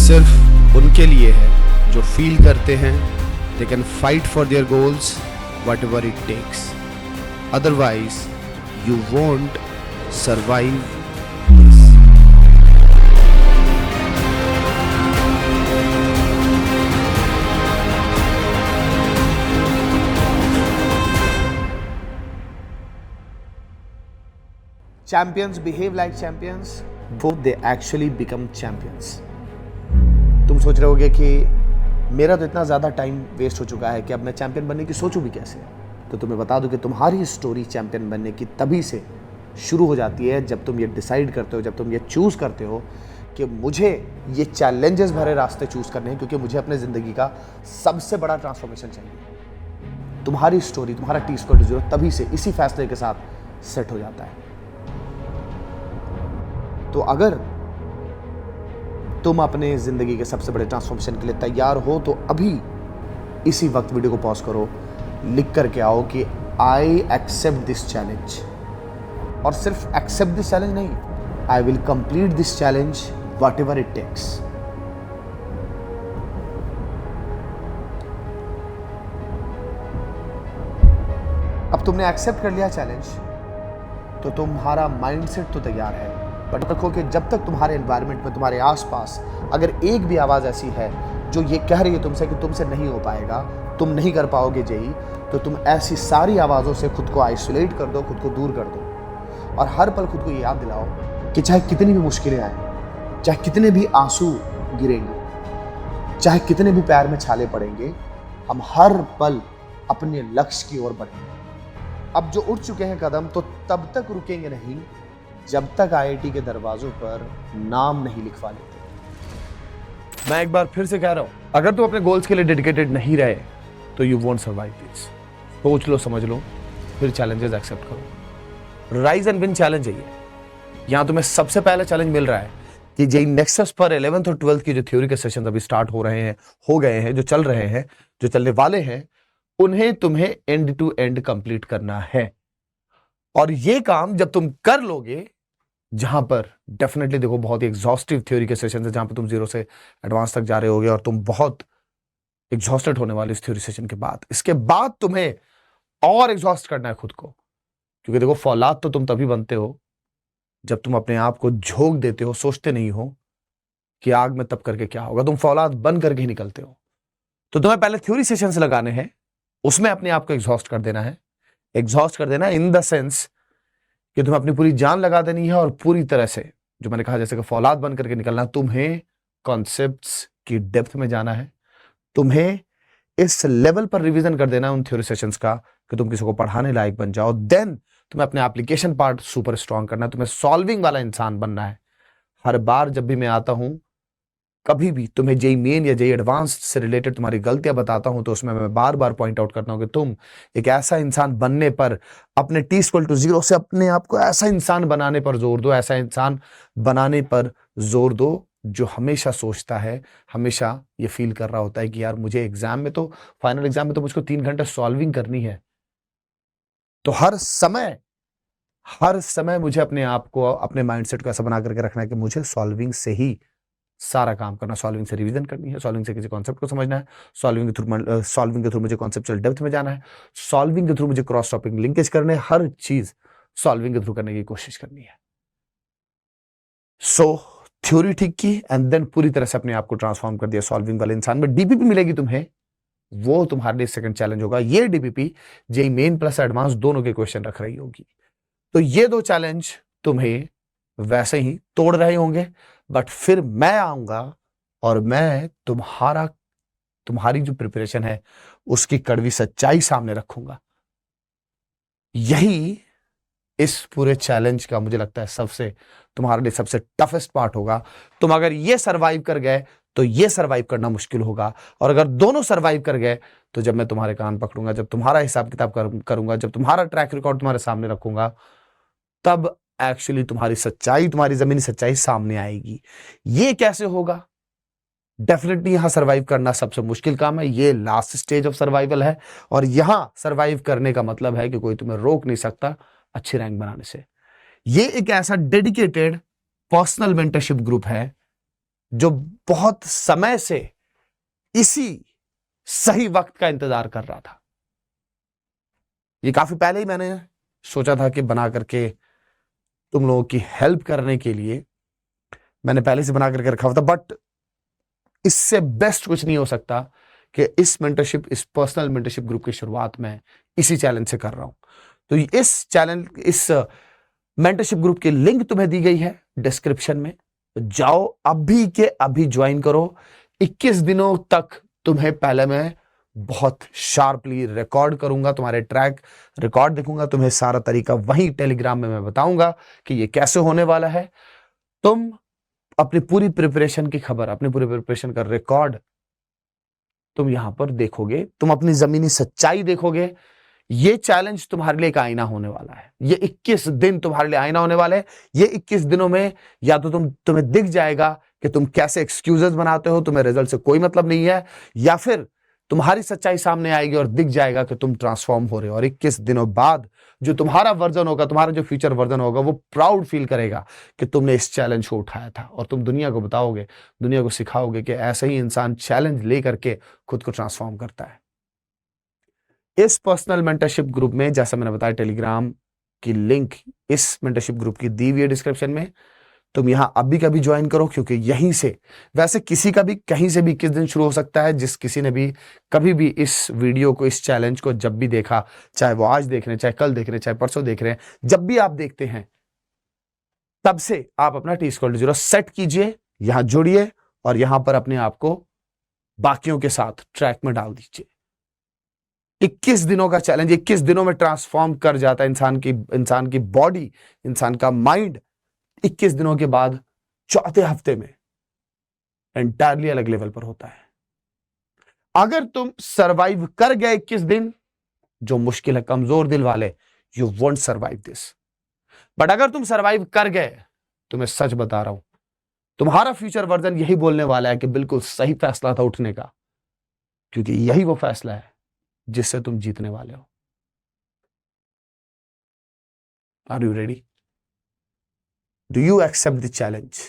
सिर्फ उनके लिए है जो फील करते हैं they can fight for their goals whatever it takes, otherwise you won't survive this. Champions behave like champions, both they actually become champions. तुम सोच रहे होगे कि मेरा तो इतना ज़्यादा टाइम वेस्ट हो चुका है कि अब मैं चैंपियन बनने की सोचूं भी कैसे। तो तुम्हें बता दूं कि तुम्हारी स्टोरी चैंपियन बनने की तभी से शुरू हो जाती है जब तुम ये डिसाइड करते हो, जब तुम ये चूज़ करते हो कि मुझे ये चैलेंजेस भरे रास्ते चूज़ करने हैं, क्योंकि मुझे अपने ज़िंदगी का सबसे बड़ा ट्रांसफॉर्मेशन चाहिए। तुम्हारी स्टोरी, तुम्हारा T=0 तभी से इसी फैसले के साथ सेट हो जाता है। तो अगर तुम अपने ज़िंदगी के सबसे बड़े ट्रांसफॉर्मेशन के लिए तैयार हो तो अभी इसी वक्त वीडियो को पॉज करो, लिख करके आओ कि आई एक्सेप्ट दिस चैलेंज। और सिर्फ एक्सेप्ट दिस चैलेंज नहीं, I will complete this challenge whatever it takes. अब तुमने एक्सेप्ट कर लिया चैलेंज तो तुम्हारा माइंडसेट तो तैयार है, बट रखो कि जब तक तुम्हारे एनवायरनमेंट में, तुम्हारे आसपास अगर एक भी आवाज़ ऐसी है जो ये कह रही है तुमसे कि तुमसे नहीं हो पाएगा, तुम नहीं कर पाओगे जेई, तो तुम ऐसी सारी आवाज़ों से खुद को आइसोलेट कर दो, खुद को दूर कर दो। और हर पल खुद को ये याद दिलाओ कि चाहे कितनी भी मुश्किलें आए, चाहे कितने भी आंसू गिरेंगे, चाहे कितने भी पैर में छाले पड़ेंगे, हम हर पल अपने लक्ष्य की ओर बढ़ेंगे। अब जो उठ चुके हैं कदम, तो तब तक रुकेंगे नहीं जब तक आईआईटी के दरवाजों पर नाम नहीं लिखवा लेते। मैं एक बार फिर से कह रहा हूं, अगर तुम अपने गोल्स के लिए डेडिकेटेड नहीं रहे तो यू वोंट सर्वाइव दिस। सोच लो, समझ लो, फिर चैलेंजेस एक्सेप्ट करो। राइज एंड विन चैलेंज है ये। यहां तुम्हें सबसे पहले चैलेंज मिल रहा है कि जेई नेक्सस पर 11th और 12th की जो थ्योरी के सेशन अभी स्टार्ट हो रहे हैं, हो गए हैं, जो चल रहे हैं, जो चलने वाले हैं, उन्हें तुम्हें एंड टू एंड कंप्लीट करना है। और ये काम जब तुम कर लोगे, जहां पर डेफिनेटली देखो बहुत ही एग्जॉस्टिव थ्योरी के सेशन है, जहां पर तुम 0 से एडवांस तक जा रहे होगे और तुम बहुत एग्जॉस्टेड होने वाले इस थ्योरी सेशन के बाद। इसके बाद तुम्हें और एग्जॉस्ट करना है खुद को, क्योंकि देखो फौलाद तो तुम तभी बनते हो जब तुम अपने आप को झोंक देते हो, सोचते नहीं हो कि आग में तप करके क्या होगा, तुम फौलाद बन करके ही निकलते हो। तो तुम्हें पहले थ्योरी सेशंस लगाने हैं, उसमें अपने आप को एग्जॉस्ट कर देना है। एग्जॉस्ट कर देना इन द सेंस कि तुम्हें अपनी पूरी जान लगा देनी है और पूरी तरह से, जो मैंने कहा, जैसे कि फौलाद बन करके निकलना। तुम्हें कॉन्सेप्ट्स की डेप्थ में जाना है, तुम्हें इस लेवल पर रिवीजन कर देना उन थ्योरी सेशंस का कि तुम किसी को पढ़ाने लायक बन जाओ। देन तुम्हें अपने एप्लीकेशन पार्ट सुपर स्ट्रांग करना है, तुम्हें सॉल्विंग वाला इंसान बनना है। हर बार जब भी मैं आता हूं, कभी भी तुम्हें जेई मेन या जेई एडवांस्ड से रिलेटेड तुम्हारी गलतियां बताता हूं, तो उसमें मैं बार बार पॉइंट आउट करता हूं कि तुम एक ऐसा इंसान बनने पर, अपने T=0 से अपने आप को ऐसा इंसान बनाने पर जोर दो, ऐसा इंसान बनाने पर जोर दो जो हमेशा सोचता है, हमेशा ये फील कर रहा होता है कि यार मुझे एग्जाम में तो, फाइनल एग्जाम में तो मुझको 3 घंटे सॉल्विंग करनी है। तो हर समय मुझे अपने आप को, अपने माइंडसेट को ऐसा बना करके रखना है कि मुझे सॉल्विंग से ही सारा काम करना, सॉल्विंग से रिवीजन करनी है, सॉल्विंग से किसी कॉन्सेप्ट को समझना है, सॉल्विंग के थ्रू मुझे कॉन्सेप्चुअल डेप्थ में जाना है, सॉल्विंग के थ्रू मुझे क्रॉस टॉपिक लिंकेज करने, हर चीज सॉल्विंग के थ्रू करने की कोशिश करनी है। सो थ्योरी ठीक की एंड देन पूरी तरह से अपने आप को ट्रांसफॉर्म कर दिया सॉल्विंग वाले इंसान में। डीपीपी मिलेगी तुम्हें, वो तुम्हारे लिए सेकंड चैलेंज होगा। ये DPP JEE main plus advance दोनों के क्वेश्चन रख रही होगी। तो ये 2 चैलेंज तुम्हें वैसे ही तोड़ रहे होंगे, बट फिर मैं आऊंगा और मैं तुम्हारी जो प्रिपरेशन है उसकी कड़वी सच्चाई सामने रखूंगा। यही इस पूरे चैलेंज का मुझे लगता है तुम्हारे लिए सबसे टफेस्ट पार्ट होगा। तुम अगर ये सरवाइव कर गए तो ये सरवाइव करना मुश्किल होगा, और अगर दोनों सरवाइव कर गए तो जब मैं तुम्हारे कान पकड़ूंगा, जब तुम्हारा हिसाब किताब करूंगा, जब तुम्हारा ट्रैक रिकॉर्ड तुम्हारे सामने रखूंगा, तब एक्चुअली तुम्हारी सच्चाई, तुम्हारी जमीनी सच्चाई सामने आएगी। ये कैसे होगा? डेफिनेटली यहां सर्वाइव करना सबसे मुश्किल काम है। ये लास्ट स्टेज ऑफ सर्वाइवल है, और यहां सर्वाइव करने का मतलब है कि कोई तुम्हें रोक नहीं सकता अच्छी रैंक बनाने से। ये एक ऐसा डेडिकेटेड पर्सनल मेंटरशिप ग्रुप है जो बहुत समय से इसी सही वक्त का इंतजार कर रहा था। ये काफी पहले ही मैंने सोचा था कि बना करके तुम लोगों की हेल्प करने के लिए मैंने पहले से बना करके रखा हुआ था, बट इससे बेस्ट कुछ नहीं हो सकता कि इस मेंटरशिप, इस पर्सनल मेंटरशिप ग्रुप की शुरुआत में इसी चैलेंज से कर रहा हूं। तो इस मेंटरशिप ग्रुप की लिंक तुम्हें दी गई है डिस्क्रिप्शन में। जाओ अभी के अभी ज्वाइन करो। 21 दिनों तक तुम्हें पहले मैं बहुत शार्पली रिकॉर्ड करूंगा, तुम्हारे ट्रैक रिकॉर्ड देखूंगा, तुम्हें सारा तरीका वहीं टेलीग्राम में मैं बताऊंगा कि ये कैसे होने वाला है। तुम अपनी पूरी प्रिपरेशन की खबर, अपनी पूरी प्रिपरेशन का रिकॉर्ड तुम यहां पर देखोगे, तुम अपनी जमीनी सच्चाई देखोगे। ये चैलेंज तुम्हारे लिए एक आईना होने वाला है। ये 21 दिन तुम्हारे लिए आईना होने वाले हैं। ये 21 दिनों में या तो तुम्हें दिख जाएगा कि तुम कैसे एक्सक्यूजेस बनाते हो, तुम्हें रिजल्ट से कोई मतलब नहीं है, या फिर तुम्हारी सच्चाई सामने आएगी और दिख जाएगा कि तुम ट्रांसफॉर्म हो रहे हो। और 21 दिनों बाद जो तुम्हारा वर्जन होगा, तुम्हारा जो फ्यूचर वर्जन होगा, वो प्राउड फील करेगा कि तुमने इस चैलेंज को उठाया था। और तुम दुनिया को बताओगे, दुनिया को सिखाओगे कि ऐसे ही इंसान चैलेंज लेकर के खुद को ट्रांसफॉर्म करता है। इस पर्सनल मेंटरशिप ग्रुप में, जैसा मैंने बताया, टेलीग्राम की लिंक इस मेंटरशिप ग्रुप की दी हुई है डिस्क्रिप्शन में। तुम यहां अभी कभी ज्वाइन करो, क्योंकि यहीं से, वैसे किसी का भी कहीं से भी 21 दिन शुरू हो सकता है। जिस किसी ने भी कभी भी इस वीडियो को, इस चैलेंज को जब भी देखा, चाहे वो आज देख रहे हैं, चाहे कल देख रहे हैं, चाहे परसों देख रहे हैं, जब भी आप देखते हैं, तब से आप अपना T=0 सेट कीजिए, यहां जुड़िए और यहां पर अपने आप को बाकियों के साथ ट्रैक में डाल दीजिए। 21 दिनों का चैलेंज 21 दिनों में ट्रांसफॉर्म कर जाता है इंसान की बॉडी, इंसान का माइंड। 21 दिनों के बाद चौथे हफ्ते में एंटायरली अलग लेवल पर होता है। अगर तुम सरवाइव कर गए 21 दिन, जो मुश्किल है, कमजोर दिल वाले, you won't survive this. But अगर तुम सरवाइव कर गए, तो मैं सच बता रहा हूं, तुम्हारा फ्यूचर वर्जन यही बोलने वाला है कि बिल्कुल सही फैसला था उठने का, क्योंकि यही वो फैसला है जिससे तुम जीतने वाले हो। Are you ready? Do you accept the challenge?